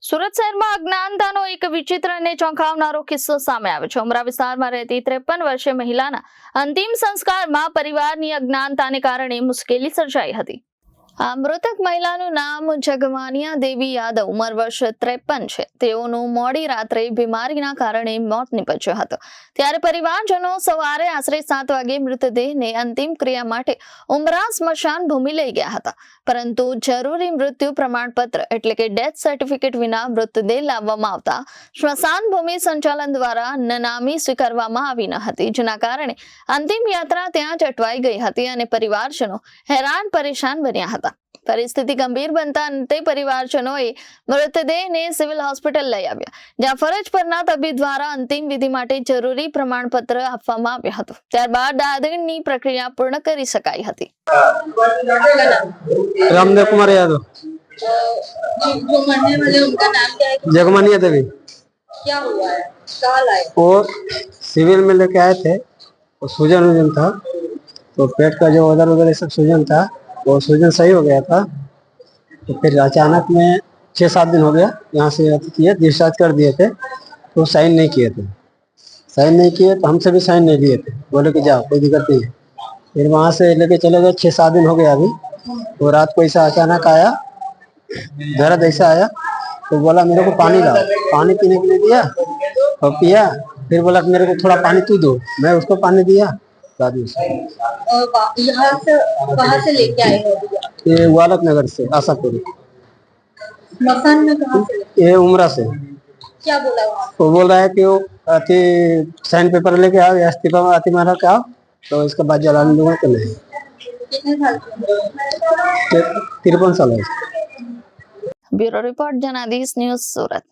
સુરત શહેરમાં અજ્ઞાનતાનો એક વિચિત્ર અને ચોંકાવનારો કિસ્સો સામે આવ્યો છે। ઉમરા વિસ્તારમાં રહેતી 53 વર્ષીય મહિલાના અંતિમ સંસ્કારમાં પરિવારની અજ્ઞાનતાને કારણે મુશ્કેલી સર્જાઈ હતી। આ મૃતક મહિલાનું નામ જગમાનિયા દેવી યાદવ, ઉંમર વર્ષ 53 છે। તેઓનું મોડી રાત્રે બીમારીના કારણે મોત નીપજ્યું હતું। ત્યારે પરિવારજનો સવારે આશરે 7 વાગે મૃતદેહને અંતિમ ક્રિયા માટે ઉમરા સ્મશાન ભૂમિ લઈ ગયા હતા, પરંતુ જરૂરી મૃત્યુ પ્રમાણપત્ર એટલે કે ડેથ સર્ટિફિકેટ વિના મૃતદેહ લાવવામાં આવતા સ્મશાન ભૂમિ સંચાલન દ્વારા નનામી સ્વીકારવામાં આવી ન હતી, જેના કારણે અંતિમ યાત્રા ત્યાં જ અટવાઈ ગઈ હતી અને પરિવારજનો હેરાન પરેશાન બન્યા હતા। પરિસ્થિતિ ગંભીર બનતા અંતે પરિવારજનોએ મૃતદેહને સિવિલ હોસ્પિટલ લઈ આવ્યા, જ્યાં ફરજ પરના તબીબ દ્વારા અંતિમ વિધિ માટે જરૂરી પ્રમાણપત્ર આપવામાં આવ્યું હતું। ત્યારબાદ દાદનની પ્રક્રિયા પૂર્ણ કરી શકાઈ હતી। रामदेव कुमार यादव। जो मरने वाले उनका नाम क्या है? जगमानिया देवी। क्या हुआ है? कहाँ लाए? वो सिविल में लेके आए थे, वो सूजन वूजन था, तो पेट का जो उधर उधर सब सूजन था, वो सूजन सही हो गया था। तो फिर अचानक में 6-7 दिन हो गया, यहाँ से किए डिस्चार्ज कर दिए थे, तो साइन नहीं किए थे। साइन नहीं किए तो हमसे भी साइन नहीं लिए थे, बोले कि जाओ कोई दिक्कत नहीं है। फिर वहाँ से लेके चले गए, 6-7 दिन हो गया अभी। तो रात को ऐसा अचानक आया, दर्द ऐसा आया, तो बोला मेरे को पानी लाओ। पानी पीने के लिए दिया और पिया, फिर बोला कि मेरे को थोड़ा पानी तू दो, मैं उसको पानी दिया। बाद में यहाँ से कहाँ से लेके आए हो? ये वालक नगर से आशापुरी, मकान में कहाँ से? ये उमरा से। क्या बोला वहाँ? वो बोल रहा है कि वो अति साइन पेपर लेके आओ या इस्तीफा में अति मारा के आओ, तो इसके बाद जलाने दूंगा तो नहीं। कितने साल के? 53 साल है। ब्यूरो रिपोर्ट जनादेश न्यूज सूरत।